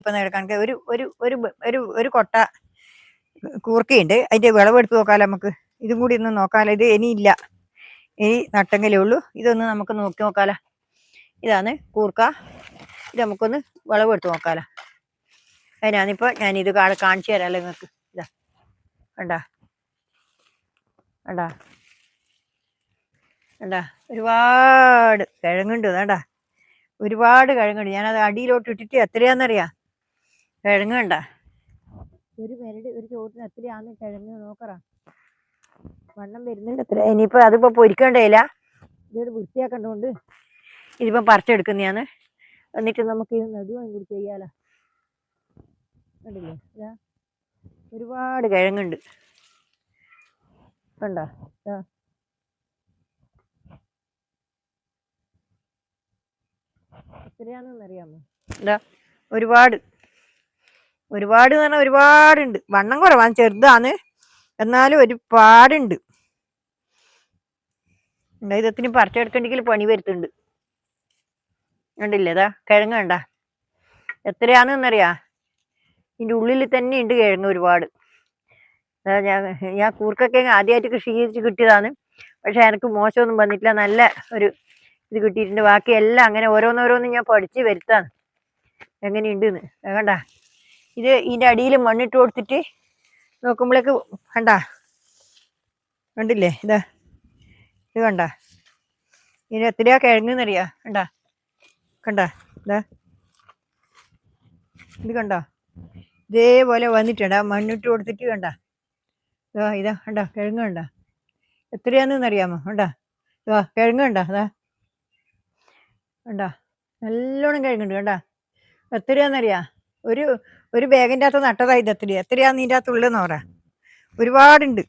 ഇപ്പം കണക്ക് ഒരു ഒരു ഒരു ഒരു ഒരു കൊട്ട കൂർക്കയുണ്ട്. അതിന്റെ വിളവെടുത്ത് നോക്കാലോ നമുക്ക്. ഇതും കൂടി ഒന്ന് നോക്കാലോ. ഇത് ഇനിയില്ല, ഇനി നട്ടെങ്കിലേ ഉള്ളൂ. ഇതൊന്ന് നമുക്ക് നോക്കി നോക്കാലോ. ഇതാണ് കൂർക്ക. ഇത് നമുക്കൊന്ന് വിളവെടുത്ത് നോക്കാലോ. അതിനാണിപ്പോൾ ഞാനിത് കാണിച്ചു തരാമല്ലോ നിങ്ങൾക്ക്. ഇതാ കണ്ടാ കണ്ടാ കണ്ടാ, ഒരുപാട് കിഴങ്ങുണ്ട്. വേണ്ട, ഒരുപാട് കിഴങ്ങുണ്ട്. ഞാനത് അടിയിലോട്ട് ഇട്ടിട്ട് എത്രയാണെന്നറിയാം കിഴങ്ങ്. കണ്ട ഒരു പെരട് ഒരു ചോട്ടിന് എത്രയാന്ന് കിഴങ്ങ് നോക്കറ. വണ്ണം വരുന്നുണ്ട് എത്ര. ഇനിയിപ്പോ അതിപ്പോ പൊരിക്കണ്ടേല, ഇതോട് വൃത്തിയാക്കണ്ടോണ്ട് ഇതിപ്പം പറിച്ചെടുക്കുന്നതാണ്. എന്നിട്ട് നമുക്ക് ഇത് നടുവാൻ കൂടി ചെയ്യാലോ. കണ്ടില്ലേ, ഒരുപാട് കിഴങ്ങുണ്ട്. കണ്ടോ, എത്രയാണെന്നറിയാമോ? എന്താ, ഒരുപാട് ഒരുപാട് എന്ന് പറഞ്ഞാൽ ഒരുപാടുണ്ട്. വണ്ണം കുറവാണ്, ചെറുതാണ്, എന്നാലും ഒരുപാടുണ്ട്. ഇതത്തിന് പറിച്ചെടുക്കണ്ടെങ്കിൽ പണി വരുത്തുണ്ട്. കണ്ടില്ലേ, കിഴങ്ങ് കണ്ട എത്രയാണെന്നറിയാ. ഇതിൻ്റെ ഉള്ളിൽ തന്നെ ഉണ്ട് കിഴങ്ങ് ഒരുപാട്. ഞാൻ കൂർക്കക്കിഴങ്ങ് ആദ്യമായിട്ട് കൃഷി ചെയ്ത് കിട്ടിയതാണ്. പക്ഷെ എനിക്ക് മോശമൊന്നും വന്നിട്ടില്ല, നല്ല ഒരു ഇത് കിട്ടിയിട്ടുണ്ട്. ബാക്കി എല്ലാം അങ്ങനെ ഓരോന്നോരോന്ന് ഞാൻ പഠിച്ച് വരുത്താണ് എങ്ങനെയുണ്ടെന്ന്. കണ്ട, ഇത് ഇതിൻ്റെ അടിയിൽ മണ്ണിട്ട് കൊടുത്തിട്ട് നോക്കുമ്പോഴേക്ക് കണ്ടില്ലേ, ഇത് കണ്ട, ഇതിന് എത്രയാ കിഴങ്ങെന്നറിയാ. കണ്ട ഇത് കണ്ടോ, ഇതേപോലെ വന്നിട്ടുണ്ട്. ആ മണ്ണിട്ട് കൊടുത്തിട്ട് കണ്ട, ഇതാ കണ്ട കിഴങ്ങ്. കണ്ട എത്രയാണെന്നറിയാമോ? കിഴങ്ങ് കണ്ട, നല്ലോണം കിഴങ്ങുണ്ട്. കണ്ട എത്രയാണെന്നറിയാ. ഒരു ബാഗിൻ്റെ അകത്ത് നട്ടതാ. ഇത് എത്രയാന്ന് ഇതിൻ്റെ അകത്ത് ഉള്ളതെന്ന് പറ. ഒരുപാടുണ്ട്.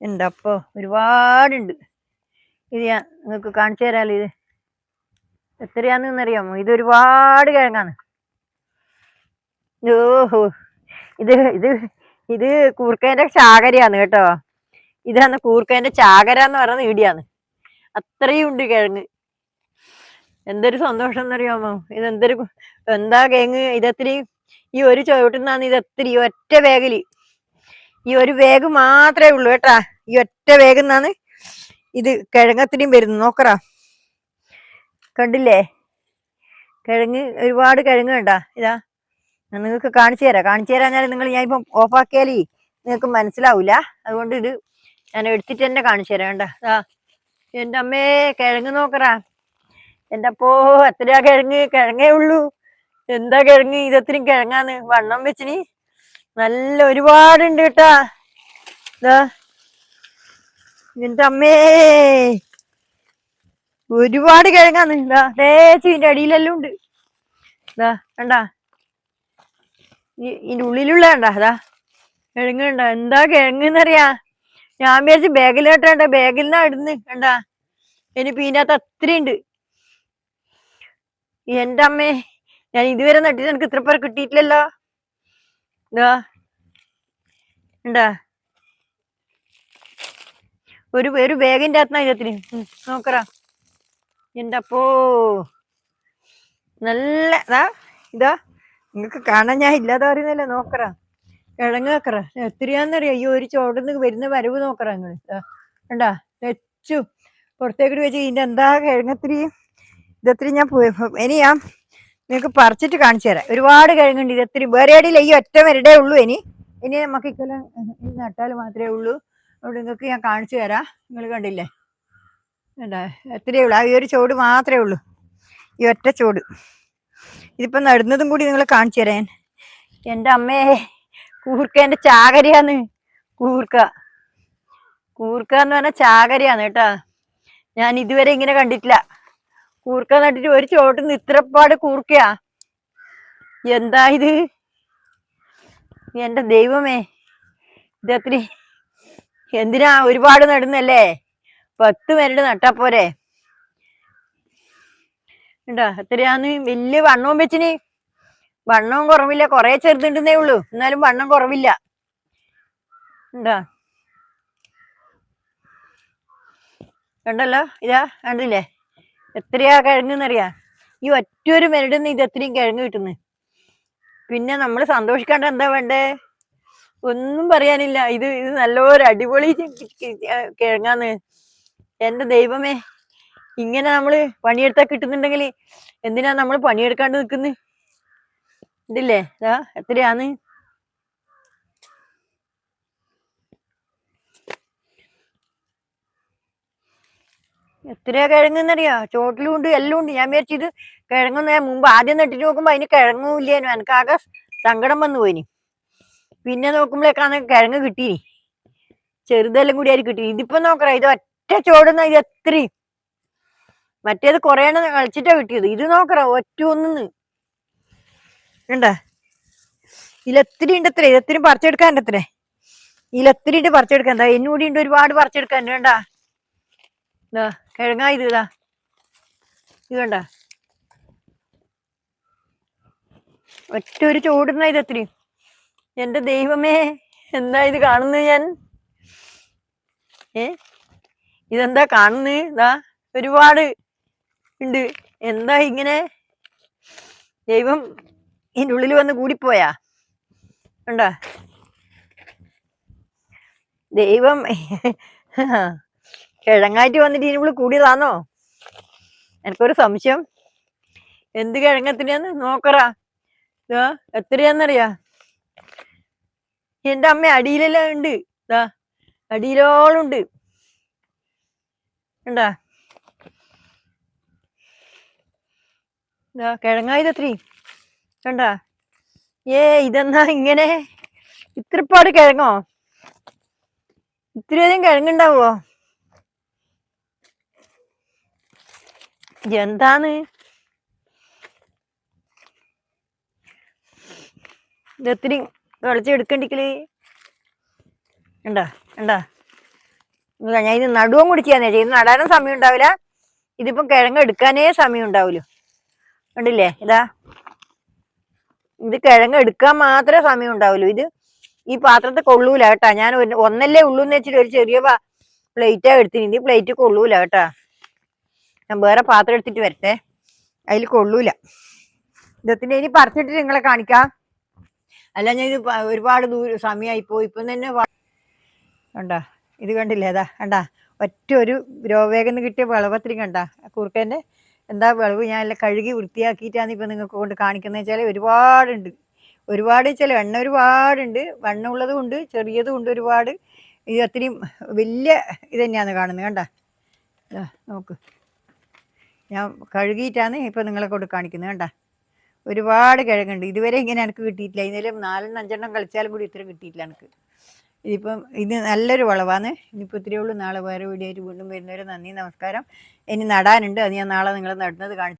എന്തപ്പോ ഒരുപാടുണ്ട്. ഇത് ഞാൻ നിങ്ങൾക്ക് കാണിച്ചു തരാമല്ലോ. ഇത് എത്രയാണെന്നറിയാമോ? ഇത് ഒരുപാട് കിഴങ്ങാണ്. ഓഹോ, ഇത് ഇത് ഇത് കൂർക്കേന്റെ ചാകരയാണ് കേട്ടോ. ഇതാണ് കൂർക്കേന്റെ ചാകര എന്ന് പറയുന്ന ഇടിയാണ്. അത്രയും ഉണ്ട് കിഴങ്ങ്. എന്തൊരു സന്തോഷം എന്നറിയാമോ? എന്താ കിഴങ്ങ് ഇതെത്രയും. ഈ ഒരു ചുവട്ടുന്നാണ് ഇതെത്തിരി ഒറ്റ വേഗില്. ഈ ഒരു വേഗ് മാത്രമേ ഉള്ളൂ കേട്ടാ. ഈ ഒറ്റ വേഗെന്നാണ് ഇത് കിഴങ്ങത്തിരിയും വരുന്നു. നോക്കറാ, കണ്ടില്ലേ കിഴങ്ങ്, ഒരുപാട് കിഴങ്ങ്. കണ്ടാ, ഇതാ ഞാൻ നിങ്ങൾക്ക് കാണിച്ചു തരാഞ്ഞാൽ ഞാൻ ഇപ്പം ഓഫാക്കിയാലേ നിങ്ങൾക്ക് മനസ്സിലാവൂല. അതുകൊണ്ട് ഇത് ഞാൻ എടുത്തിട്ട് തന്നെ കാണിച്ചു തരാം. കണ്ട, എൻ്റെ അമ്മേ കിഴങ്ങ് നോക്കറാ. എൻ്റെ അപ്പോ എത്രയാ കിഴങ്ങേ ഉള്ളൂ. എന്താ കിഴങ്ങ് ഇതെത്രയും കിഴങ്ങാന്ന്. വണ്ണം വെച്ചിന് നല്ല ഒരുപാടുണ്ട് കേട്ടാ. എൻ്റെ അമ്മേ ഒരുപാട് കിഴങ്ങാന്ന്. ഇതിന്റെ അടിയിലെല്ലാം ഉണ്ട്. കണ്ടാ, ഇതിന്റെ ഉള്ളിലുള്ള കണ്ടാ കിഴങ്ങ്. കണ്ട എന്താ കിഴങ്ങെന്നറിയാ. ഞാൻ വിചാരിച്ച് ബാഗിലോട്ട് ബാഗിൽ നിന്നാ ഇടുന്ന്. കണ്ടാ, ഇനിയിപ്പോ ഇതിനകത്ത് അത്രയുണ്ട്. എൻ്റെ അമ്മേ, ഞാൻ ഇതുവരെ നട്ടിട്ട് എനിക്ക് ഇത്ര പേർ കിട്ടിയിട്ടില്ലല്ലോ. ഉണ്ടാ, ഒരു ബാഗിന്റെ അകത്തുനിന്നാ ഇതിന് നോക്കറാ. എൻ്റെ അപ്പോ നല്ല ഇതാ നിങ്ങക്ക് കാണാൻ ഞാൻ ഇല്ലാതെ പറയുന്നല്ലേ. നോക്കറാ കിഴങ്ങ് നോക്കറ എത്രയാന്നറിയാ. ഈ ഒരു ചോടന്ന് വരുന്ന വരവ് നോക്കറ. നിങ്ങള് കണ്ടാ, തെച്ചു പുറത്തേക്ക് വെച്ച് ഇതിന്റെ എന്താ കിഴങ്ങത്തിരി. ഇതെത്തിരി ഞാൻ ഇനി ഞാൻ നിങ്ങൾക്ക് പറിച്ചിട്ട് കാണിച്ചു തരാം. ഒരുപാട് കിഴങ്ങുണ്ട്. ഇതെത്തിരി വേറെ അടിയില്ല, ഈ ഒറ്റ വരടേ ഉള്ളൂ. ഇനി നമുക്ക് ഇക്കൊല്ലം നട്ടാൽ മാത്രമേ ഉള്ളൂ. അവിടെ നിങ്ങൾക്ക് ഞാൻ കാണിച്ചു തരാം. നിങ്ങൾ കണ്ടില്ലേ, കണ്ടാ എത്രയേ ഉള്ളൂ. ആ ഈ ഒരു ചോട് മാത്രമേ ഉള്ളൂ, ഈ ഒറ്റ ചോട്. ഇതിപ്പം നടുന്നതും കൂടി നിങ്ങൾ കാണിച്ചു തരാൻ. എൻ്റെ അമ്മേ, കൂർക്കേന്റെ ചാകരയാന്ന്. കൂർക്ക എന്ന് പറഞ്ഞാൽ ചാകരയാണ് കേട്ടാ. ഞാൻ ഇതുവരെ ഇങ്ങനെ കണ്ടിട്ടില്ല. കൂർക്ക നട്ടിട്ട് ഒരു ചോട്ടിന്ന് ഇത്രപ്പാട് കൂർക്കയാ. എന്താ ഇത്, എൻ്റെ ദൈവമേ. ഇതെത്തിരി എന്തിനാ ഒരുപാട് നടുന്നല്ലേ. 10 പേരുടെ നട്ടാ പോരെ. ഉണ്ടാ, എത്രയാന്ന്. വലിയ വണ്ണവും വെച്ചിന്. വണ്ണവും കുറവില്ല, കുറെ ചെറുതുണ്ടെന്നേ ഉള്ളൂ, എന്നാലും വണ്ണം കുറവില്ല. ഉണ്ടാ, കണ്ടല്ലോ. കണ്ടില്ലേ എത്രയാ കിഴങ്ങെന്നറിയാ. ഈ ഈ ഒറ്റൊരു മെരടുന്ന് ഇത് എത്രയും കിഴങ്ങ് കിട്ടുന്നു. പിന്നെ നമ്മൾ സന്തോഷിക്കാണ്ട് എന്താ വേണ്ടേ? ഒന്നും പറയാനില്ല. ഇത് ഇത് നല്ലൊരു അടിപൊളി കിഴങ്ങാന്ന്. എന്റെ ദൈവമേ, ഇങ്ങനെ നമ്മള് പണിയെടുത്താ കിട്ടുന്നുണ്ടെങ്കിൽ എന്തിനാ നമ്മൾ പണിയെടുക്കാണ്ട് നിൽക്കുന്നത്? ഇതില്ലേ എത്രയാന്ന്? എത്രയാ കിഴങ്ങെന്നറിയാ? ചോട്ടിലും ഉണ്ട്, എല്ലാം ഉണ്ട്. ഞാൻ വിചാരിച്ചത് കിഴങ്ങൊന്നും, ഞാൻ മുമ്പ് ആദ്യം നട്ടിട്ട് നോക്കുമ്പോ അതിന് കിഴങ്ങും ഇല്ലേനു. എനിക്കാകെ സങ്കടം വന്നു പോയിനി. പിന്നെ നോക്കുമ്പോഴേക്കാണ് കിഴങ്ങ് കിട്ടീനി. ചെറുതെല്ലാം കൂടി ആയിരിക്കും കിട്ടി. ഇതിപ്പോ നോക്കറ, ഇത് ഒറ്റ ചോടുന്ന ഇത് എത്രയും. മറ്റേത് കൊറേ എണ്ണം കളിച്ചിട്ടാ കിട്ടിയത്. ഇത് നോക്കറ, ഒറ്റ ഒന്നിന്ന് കണ്ടാ. ഇതിലെത്തിരി ഉണ്ട് അത്രേ. ഇതെത്തിരി പറിച്ചെടുക്കാൻ്റെ അത്രേ. ഇതിലെത്തിരി ഉണ്ട് പറിച്ചെടുക്കാൻ. എന്താ എന്നൂടി ഉണ്ട് ഒരുപാട് പറിച്ചെടുക്കാൻ. വേണ്ട കിഴങ്ങാ ഇത്. ഇത് കണ്ട, ഒറ്റ ഒരു ചോടുന്ന ഇതെത്തിരി. എന്റെ ദൈവമേ, എന്താ ഇത് കാണുന്നത് ഞാൻ? ഇതെന്താ കാണുന്നത്? ഒരുപാട് ഉണ്ട്. എന്താ ഇങ്ങനെ? ദൈവം ഇതിൻ്റെ ഉള്ളിൽ വന്ന് കൂടിപ്പോയാ? കണ്ടാ, ദൈവം കിഴങ്ങായിട്ട് വന്നിട്ട് ഇതിനുള്ളിൽ കൂടിയതാണോ? എനിക്കൊരു സംശയം. എന്ത് കിഴങ്ങത്തിനാന്ന് നോക്കറ. എത്രയാന്നറിയാ? എന്റെ അമ്മ അടിയിലെല്ലാം ഉണ്ട്. അടിയിലോളം ഉണ്ട്. കണ്ടാ, കിഴങ്ങായത് എത്ര കണ്ടാ. ഇതെന്നാ ഇങ്ങനെ? ഇത്രപ്പാട് കിഴങ്ങോ? ഇത്രയധികം കിഴങ്ങുണ്ടാവോ? എന്താന്ന് ഇതെത്തിരി കളിച്ചെടുക്കണ്ടിക്കല്? കണ്ടാ കണ്ടാ, ഞാൻ ഇത് നടുവും കൂടി ചെയ്യാന്നേ ചെയ്യുന്നത്. നടാനും സമയം ഉണ്ടാവില്ല. ഇതിപ്പം കിഴങ്ങ് എടുക്കാനേ സമയം ഉണ്ടാവില്ല. കണ്ടില്ലേ? ഇത് കിഴങ്ങ് എടുക്കാൻ മാത്രമേ സമയം ഉണ്ടാവുള്ളൂ. ഇത് ഈ പാത്രത്തിൽ കൊള്ളൂല കേട്ടാ. ഞാൻ ഒന്നല്ലേ ഉള്ളൂന്ന് വെച്ചിട്ട് ഒരു ചെറിയ പ്ലേറ്റാ എടുത്തിന്. ഇത് പ്ലേറ്റ് കൊള്ളൂല കേട്ടാ. ഞാൻ വേറെ പാത്രം എടുത്തിട്ട് വരട്ടെ. അതിൽ കൊള്ളൂല. ഇതത്തിന്റെ ഇനി പറിച്ചിട്ട് നിങ്ങളെ കാണിക്കാം. അല്ല, ഞാൻ ഇത് ഒരുപാട് സമയമായിപ്പോ. ഇപ്പം തന്നെ കണ്ടാ, ഇത് കണ്ടില്ലേ? കണ്ടാ, ഒറ്റ ഒരു രോഗവേഗം കിട്ടിയ വിളവത്തിരി കണ്ടാ. കുറുക്കൻ്റെ എന്താ വിളവ്? ഞാൻ എല്ലാം കഴുകി വൃത്തിയാക്കിയിട്ടാണ് ഇപ്പം നിങ്ങൾക്ക് കൊണ്ട് കാണിക്കുന്നത് വെച്ചാൽ ഒരുപാടുണ്ട്. ഒരുപാട് വെച്ചാൽ എണ്ണ ഒരുപാടുണ്ട്. വണ്ണമുള്ളതും ഉണ്ട്, ചെറിയതും ഉണ്ട് ഒരുപാട്. ഇത് അത്രയും വലിയ ഇത് തന്നെയാണ് കാണുന്നത്. കണ്ടാ, നോക്ക്. ഞാൻ കഴുകിയിട്ടാണ് ഇപ്പം നിങ്ങളെ കൊണ്ട് കാണിക്കുന്നത്. കണ്ടാ, ഒരുപാട് കിഴങ്ങുണ്ട്. ഇതുവരെ ഇങ്ങനെ എനിക്ക് കിട്ടിയിട്ടില്ല. ഇന്നലെയും 4-5 എണ്ണം കളിച്ചാലും കൂടി ഇത്ര കിട്ടിയിട്ടില്ല എനിക്ക്. ഇതിപ്പം ഇത് നല്ലൊരു വളവാണ്. ഇനിയിപ്പോൾ ഇത്രയേ ഉള്ളൂ. നാളെ വേറെ വീഡിയോ ആയിട്ട് വീണ്ടും വരുന്നവരെ നന്ദി, നമസ്കാരം. ഇനി നടാനുണ്ട്. അത് ഞാൻ നാളെ നിങ്ങൾ നടുന്നത് കാണിച്ചു.